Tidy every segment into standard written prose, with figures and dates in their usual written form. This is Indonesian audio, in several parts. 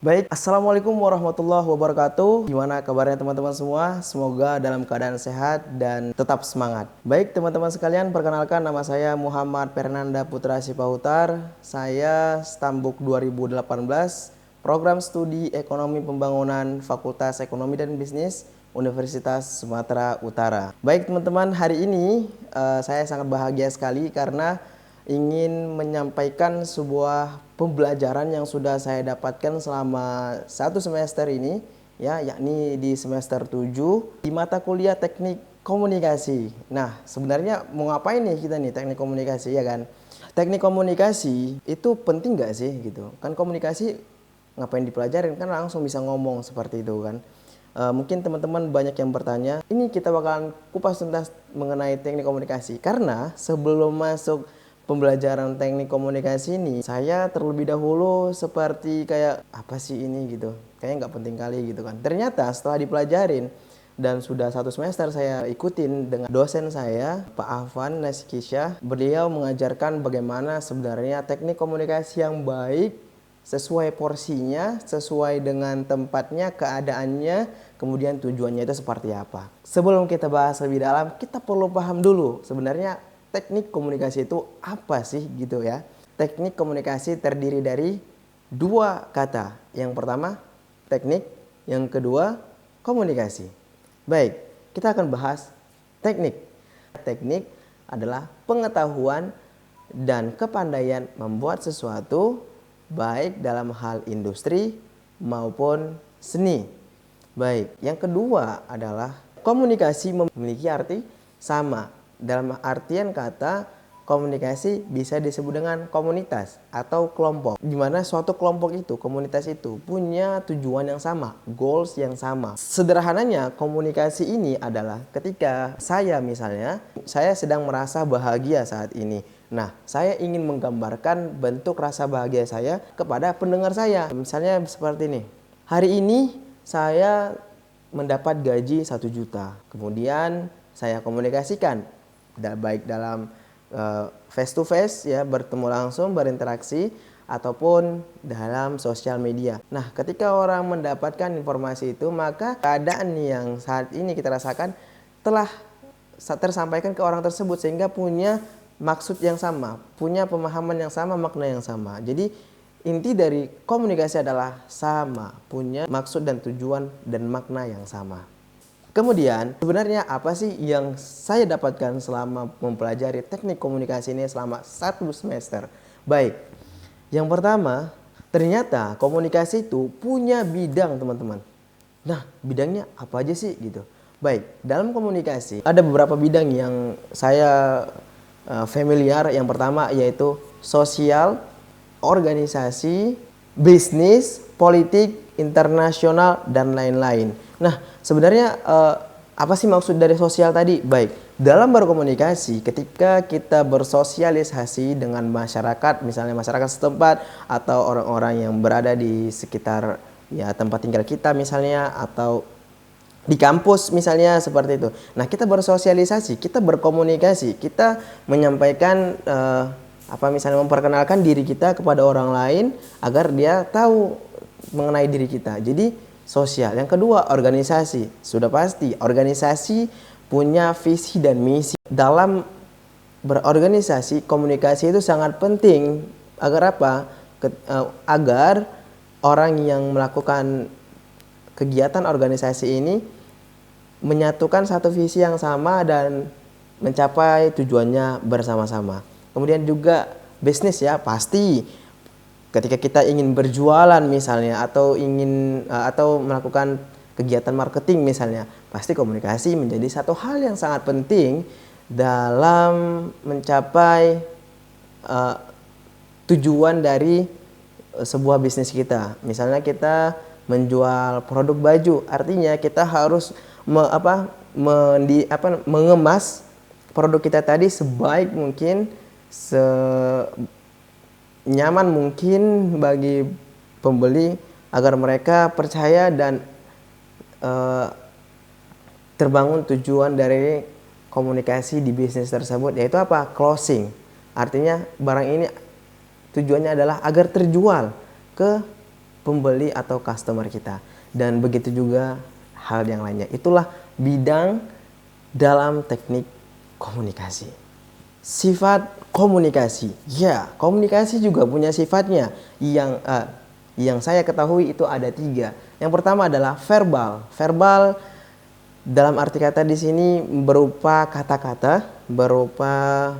Baik, Assalamualaikum warahmatullahi wabarakatuh. Gimana kabarnya teman-teman semua? Semoga dalam keadaan sehat dan tetap semangat. Baik teman-teman sekalian, perkenalkan nama saya Muhammad Fernanda Putra Sipahutar. Saya Stambuk 2018, Program Studi Ekonomi Pembangunan Fakultas Ekonomi dan Bisnis Universitas Sumatera Utara. Baik teman-teman, hari ini saya sangat bahagia sekali karena ingin menyampaikan sebuah pembelajaran yang sudah saya dapatkan selama satu semester ini, ya, yakni di semester 7 di mata kuliah teknik komunikasi. Nah, sebenarnya mau ngapain nih kita nih teknik komunikasi, ya kan? Teknik komunikasi itu penting gak sih gitu? Kan komunikasi ngapain dipelajarin, kan langsung bisa ngomong seperti itu kan. Mungkin teman-teman banyak yang bertanya, ini kita bakalan kupas tuntas mengenai teknik komunikasi karena sebelum masuk pembelajaran teknik komunikasi ini, saya terlebih dahulu seperti kayak apa sih ini gitu, kayaknya nggak penting kali gitu kan. Ternyata setelah dipelajarin dan sudah satu semester saya ikutin dengan dosen saya, Pak Afan Nasikisya, beliau mengajarkan bagaimana sebenarnya teknik komunikasi yang baik sesuai porsinya, sesuai dengan tempatnya, keadaannya, kemudian tujuannya itu seperti apa. Sebelum kita bahas lebih dalam, kita perlu paham dulu sebenarnya teknik komunikasi itu apa sih gitu ya. Teknik komunikasi terdiri dari dua kata. Yang pertama teknik, yang kedua komunikasi. Baik, kita akan bahas teknik. Teknik adalah pengetahuan dan kepandaian membuat sesuatu baik dalam hal industri maupun seni. Baik, yang kedua adalah komunikasi memiliki arti sama. Dalam artian kata, komunikasi bisa disebut dengan komunitas atau kelompok. Di mana suatu kelompok itu, komunitas itu punya tujuan yang sama, goals yang sama. Sederhananya, komunikasi ini adalah ketika saya misalnya, saya sedang merasa bahagia saat ini. Nah, saya ingin menggambarkan bentuk rasa bahagia saya kepada pendengar saya. Misalnya seperti ini. Hari ini saya mendapat gaji 1 juta. Kemudian saya komunikasikan baik dalam face to face ya, bertemu langsung, berinteraksi, ataupun dalam sosial media. Nah, ketika orang mendapatkan informasi itu, maka keadaan yang saat ini kita rasakan telah tersampaikan ke orang tersebut sehingga punya maksud yang sama, punya pemahaman yang sama, makna yang sama. Jadi inti dari komunikasi adalah sama, punya maksud dan tujuan dan makna yang sama. Kemudian sebenarnya apa sih yang saya dapatkan selama mempelajari teknik komunikasi ini selama satu semester? Baik, yang pertama ternyata komunikasi itu punya bidang teman-teman. Nah, bidangnya apa aja sih gitu? Baik, dalam komunikasi ada beberapa bidang yang saya familiar. Yang pertama yaitu sosial, organisasi, bisnis, politik, internasional, dan lain-lain. Nah, sebenarnya apa sih maksud dari sosial tadi? Baik, dalam berkomunikasi ketika kita bersosialisasi dengan masyarakat, misalnya masyarakat setempat atau orang-orang yang berada di sekitar ya tempat tinggal kita misalnya, atau di kampus misalnya seperti itu. Nah, kita bersosialisasi, kita berkomunikasi, kita menyampaikan misalnya memperkenalkan diri kita kepada orang lain agar dia tahu mengenai diri kita. Jadi sosial. Yang kedua, organisasi. Sudah pasti organisasi punya visi dan misi. Dalam berorganisasi, komunikasi itu sangat penting agar apa? Agar orang yang melakukan kegiatan organisasi ini menyatukan satu visi yang sama dan mencapai tujuannya bersama-sama. Kemudian juga bisnis ya, pasti ketika kita ingin berjualan misalnya atau ingin atau melakukan kegiatan marketing misalnya, pasti komunikasi menjadi satu hal yang sangat penting dalam mencapai tujuan dari sebuah bisnis kita. Misalnya kita menjual produk baju, artinya kita harus mengemas produk kita tadi sebaik mungkin, senyaman mungkin bagi pembeli agar mereka percaya dan terbangun tujuan dari komunikasi di bisnis tersebut, yaitu apa? Closing. Artinya barang ini tujuannya adalah agar terjual ke pembeli atau customer kita. Dan begitu juga hal yang lainnya. Itulah bidang dalam teknik komunikasi. Sifat komunikasi. Ya, komunikasi juga punya sifatnya yang saya ketahui itu ada 3. Yang pertama adalah verbal. Verbal dalam arti kata di sini berupa kata-kata, berupa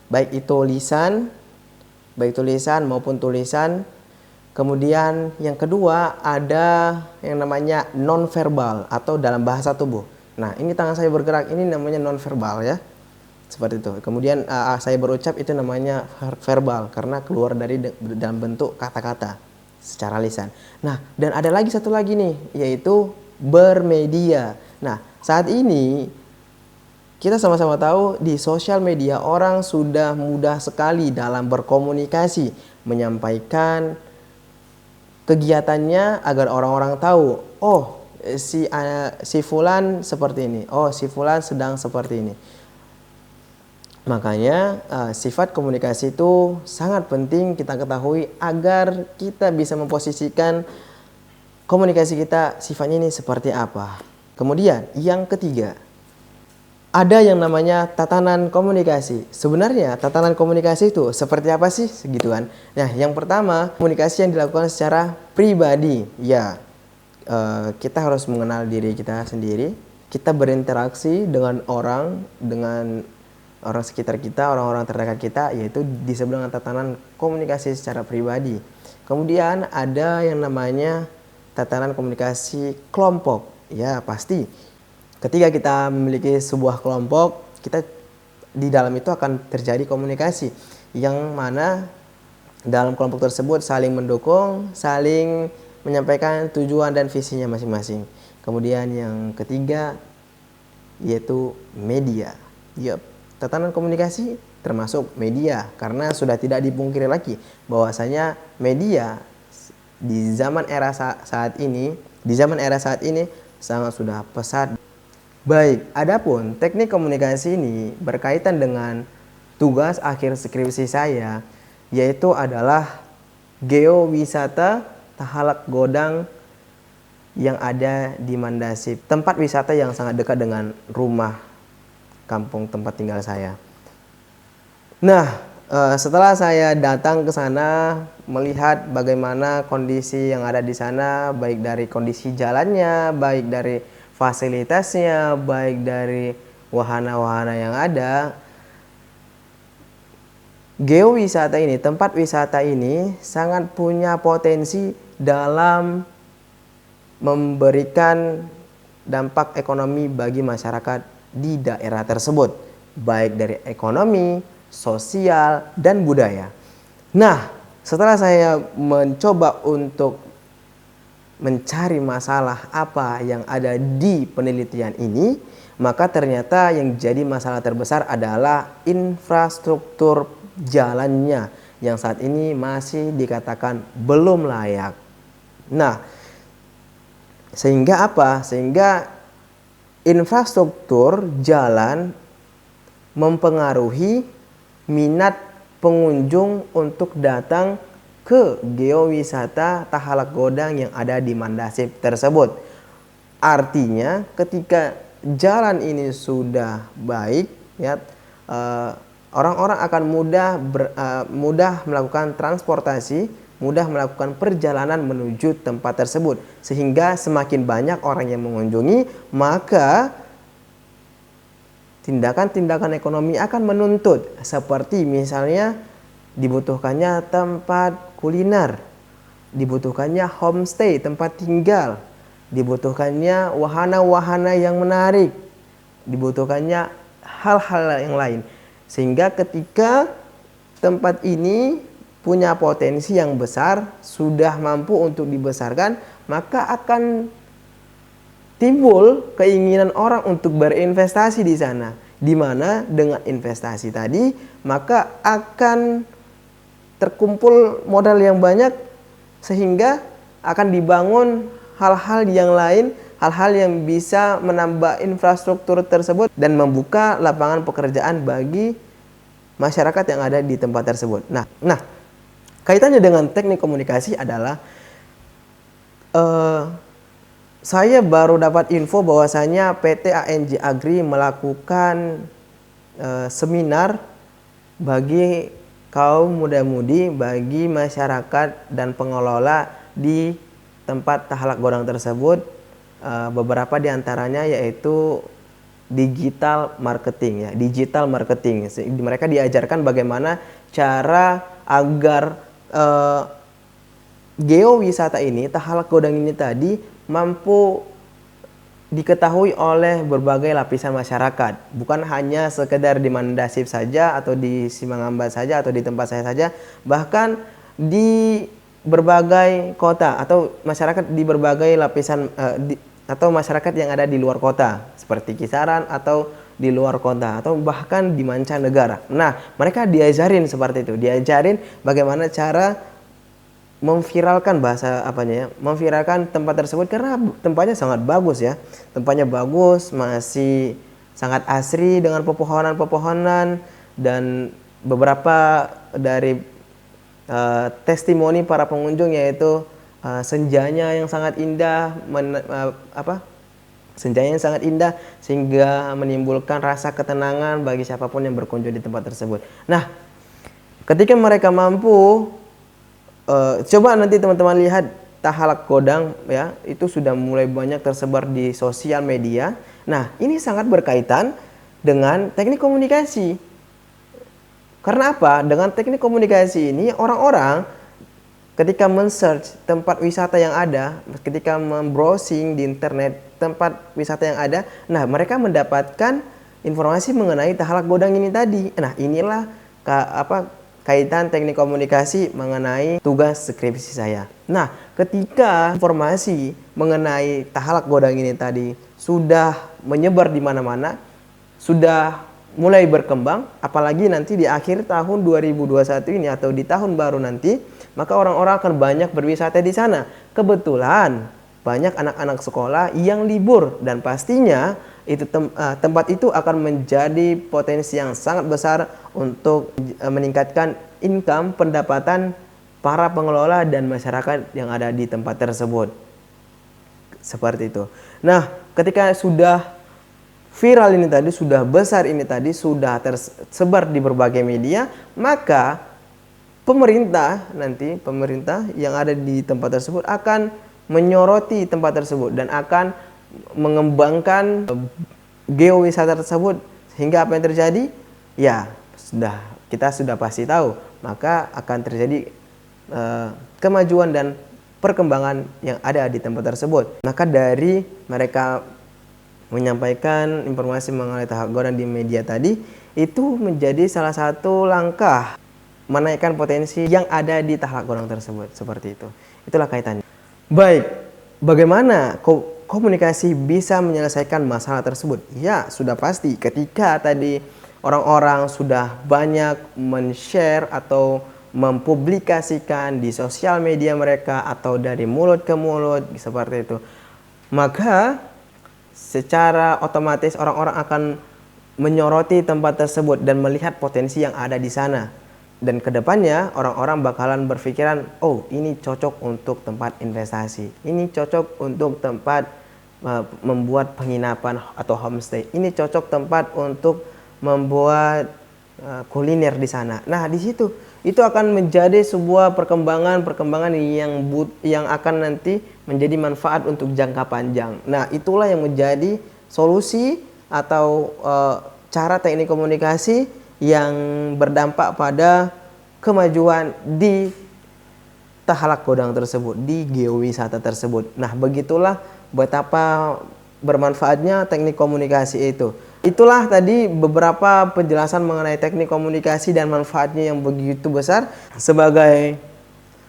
baik itu tulisan maupun tulisan. Kemudian yang kedua ada yang namanya non-verbal atau dalam bahasa tubuh. Nah, ini tangan saya bergerak, ini namanya non-verbal ya. Seperti itu. Kemudian saya berucap itu namanya verbal karena keluar dari dalam bentuk kata-kata secara lisan. Nah, dan ada lagi satu lagi nih, yaitu bermedia. Nah, saat ini kita sama-sama tahu di sosial media orang sudah mudah sekali dalam berkomunikasi, menyampaikan kegiatannya agar orang-orang tahu, oh si fulan seperti ini, oh si fulan sedang seperti ini. Makanya sifat komunikasi itu sangat penting kita ketahui agar kita bisa memposisikan komunikasi kita sifatnya ini seperti apa. Kemudian yang ketiga, ada yang namanya tatanan komunikasi. Sebenarnya tatanan komunikasi itu seperti apa sih? Segituan. Nah, yang pertama, komunikasi yang dilakukan secara pribadi. Ya, kita harus mengenal diri kita sendiri. Kita berinteraksi dengan orang sekitar kita, orang-orang terdekat kita, yaitu disebut dengan tatanan komunikasi secara pribadi. Kemudian ada yang namanya tatanan komunikasi kelompok. Ya, pasti. Ketika kita memiliki sebuah kelompok, kita di dalam itu akan terjadi komunikasi yang mana dalam kelompok tersebut saling mendukung, saling menyampaikan tujuan dan visinya masing-masing. Kemudian yang ketiga yaitu media. Yup. Tatanan komunikasi termasuk media karena sudah tidak dipungkiri lagi bahwasanya media di zaman era saat ini sangat sudah pesat. Baik, adapun teknik komunikasi ini berkaitan dengan tugas akhir skripsi saya, yaitu adalah geowisata Tahalak Godang yang ada di Mandasip, tempat wisata yang sangat dekat dengan rumah kampung tempat tinggal saya. Nah, setelah saya datang ke sana melihat bagaimana kondisi yang ada di sana, baik dari kondisi jalannya, baik dari fasilitasnya, baik dari wahana-wahana yang ada, geowisata ini, tempat wisata ini sangat punya potensi dalam memberikan dampak ekonomi bagi masyarakat di daerah tersebut, baik dari ekonomi, sosial, dan budaya. Nah, setelah saya mencoba untuk mencari masalah apa yang ada di penelitian ini, maka ternyata yang jadi masalah terbesar adalah infrastruktur jalannya yang saat ini masih dikatakan belum layak. Nah, sehingga apa? Sehingga infrastruktur jalan mempengaruhi minat pengunjung untuk datang ke geowisata Tahalak Godang yang ada di Mandasip tersebut. Artinya ketika jalan ini sudah baik, ya, orang-orang akan mudah melakukan transportasi, mudah melakukan perjalanan menuju tempat tersebut. Sehingga semakin banyak orang yang mengunjungi, maka tindakan-tindakan ekonomi akan menuntut. Seperti misalnya dibutuhkannya tempat kuliner, dibutuhkannya homestay, tempat tinggal, dibutuhkannya wahana-wahana yang menarik, dibutuhkannya hal-hal yang lain. Sehingga ketika tempat ini punya potensi yang besar, sudah mampu untuk dibesarkan, maka akan timbul keinginan orang untuk berinvestasi di sana. Di mana dengan investasi tadi, maka akan terkumpul modal yang banyak sehingga akan dibangun hal-hal yang lain, hal-hal yang bisa menambah infrastruktur tersebut dan membuka lapangan pekerjaan bagi masyarakat yang ada di tempat tersebut. Nah, kaitannya dengan teknik komunikasi adalah saya baru dapat info bahwasanya PT ANJ Agri melakukan seminar bagi kaum muda-mudi, bagi masyarakat dan pengelola di tempat tahlak godang tersebut. Beberapa diantaranya yaitu digital marketing, ya, digital marketing. Mereka diajarkan bagaimana cara agar geowisata ini, tahlak godang ini tadi mampu diketahui oleh berbagai lapisan masyarakat, bukan hanya sekedar di Mandasip saja atau di Simangamba saja atau di tempat saya saja, bahkan di berbagai kota atau masyarakat di berbagai lapisan atau masyarakat yang ada di luar kota seperti Kisaran atau di luar kota atau bahkan di mancanegara. Nah, mereka diajarin seperti itu, diajarin bagaimana cara memviralkan memviralkan tempat tersebut karena tempatnya sangat bagus ya. Tempatnya bagus, masih sangat asri dengan pepohonan-pepohonan dan beberapa dari testimoni para pengunjung yaitu senjanya yang sangat indah, senjanya yang sangat indah sehingga menimbulkan rasa ketenangan bagi siapapun yang berkunjung di tempat tersebut. Nah, ketika mereka mampu coba nanti teman-teman lihat tahlak godang ya, itu sudah mulai banyak tersebar di sosial media. Nah, ini sangat berkaitan dengan teknik komunikasi. Karena apa? Dengan teknik komunikasi ini orang-orang ketika men-search tempat wisata yang ada, ketika membrowsing di internet tempat wisata yang ada, nah mereka mendapatkan informasi mengenai tahlak godang ini tadi. Nah, inilah kaitan teknik komunikasi mengenai tugas skripsi saya. Nah, ketika informasi mengenai tahlak godang ini tadi sudah menyebar di mana-mana, sudah mulai berkembang, apalagi nanti di akhir tahun 2021 ini atau di tahun baru nanti, maka orang-orang akan banyak berwisata di sana. Kebetulan banyak anak-anak sekolah yang libur dan pastinya itu tempat itu akan menjadi potensi yang sangat besar untuk meningkatkan income, pendapatan para pengelola dan masyarakat yang ada di tempat tersebut. Seperti itu. Nah, ketika sudah viral ini tadi, sudah besar ini tadi, sudah tersebar di berbagai media, maka pemerintah yang ada di tempat tersebut akan menyoroti tempat tersebut dan akan mengembangkan geowisata tersebut, sehingga apa yang terjadi? Ya, kita sudah pasti tahu, maka akan terjadi kemajuan dan perkembangan yang ada di tempat tersebut. Maka dari mereka menyampaikan informasi mengenai tahlak godang di media tadi, itu menjadi salah satu langkah menaikkan potensi yang ada di tahlak godang tersebut. Seperti itu. Itulah kaitannya. Baik, bagaimana komunikasi bisa menyelesaikan masalah tersebut? Ya, sudah pasti ketika tadi orang-orang sudah banyak men-share atau mempublikasikan di sosial media mereka atau dari mulut ke mulut seperti itu, maka secara otomatis orang-orang akan menyoroti tempat tersebut dan melihat potensi yang ada di sana. Dan kedepannya orang-orang bakalan berpikiran, oh ini cocok untuk tempat investasi, ini cocok untuk tempat membuat penginapan atau homestay, ini cocok tempat untuk membuat kuliner di sana. Nah, di situ itu akan menjadi sebuah perkembangan yang akan nanti menjadi manfaat untuk jangka panjang. Nah, itulah yang menjadi solusi atau cara teknik komunikasi yang berdampak pada kemajuan di tahlak godang tersebut, di geowisata tersebut. Nah, begitulah betapa bermanfaatnya teknik komunikasi itu. Itulah tadi beberapa penjelasan mengenai teknik komunikasi dan manfaatnya yang begitu besar. Sebagai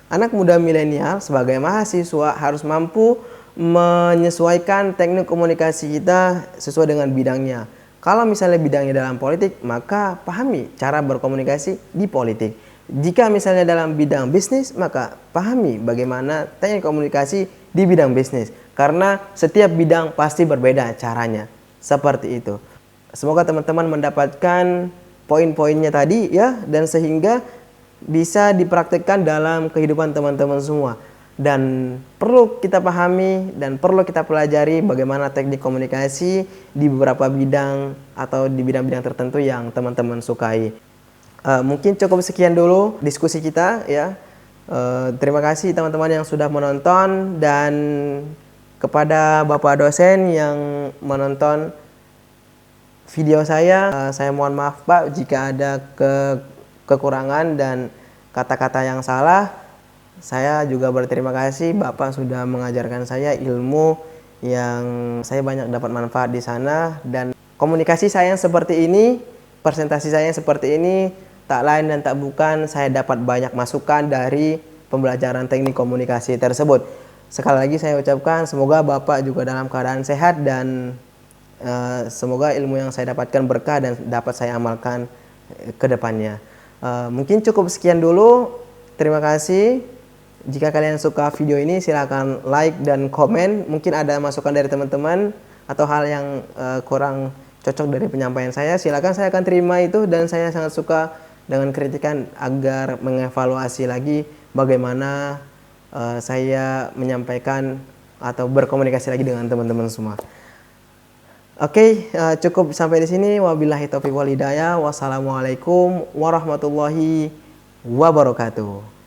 anak muda milenial, sebagai mahasiswa harus mampu menyesuaikan teknik komunikasi kita sesuai dengan bidangnya. Kalau misalnya bidangnya dalam politik, maka pahami cara berkomunikasi di politik. Jika misalnya dalam bidang bisnis, maka pahami bagaimana teknik komunikasi di bidang bisnis. Karena setiap bidang pasti berbeda caranya. Seperti itu. Semoga teman-teman mendapatkan poin-poinnya tadi ya, dan sehingga bisa dipraktikkan dalam kehidupan teman-teman semua. Dan perlu kita pahami dan perlu kita pelajari bagaimana teknik komunikasi di beberapa bidang atau di bidang-bidang tertentu yang teman-teman sukai. Mungkin cukup sekian dulu diskusi kita ya. Terima kasih teman-teman yang sudah menonton, dan kepada Bapak dosen yang menonton video saya mohon maaf Pak jika ada kekurangan dan kata-kata yang salah. Saya juga berterima kasih Bapak sudah mengajarkan saya ilmu yang saya banyak dapat manfaat di sana, dan komunikasi saya seperti ini, presentasi saya seperti ini, tak lain dan tak bukan saya dapat banyak masukan dari pembelajaran teknik komunikasi tersebut. Sekali lagi saya ucapkan semoga Bapak juga dalam keadaan sehat, dan semoga ilmu yang saya dapatkan berkah dan dapat saya amalkan ke depannya. Mungkin cukup sekian dulu. Terima kasih. Jika kalian suka video ini silahkan like dan komen. Mungkin ada masukan dari teman-teman atau hal yang kurang cocok dari penyampaian saya akan terima itu, dan saya sangat suka dengan kritikan agar mengevaluasi lagi bagaimana saya menyampaikan atau berkomunikasi lagi dengan teman-teman semua. Oke, cukup sampai di sini. Wabillahi taufiq wal hidayah. Wassalamualaikum warahmatullahi wabarakatuh.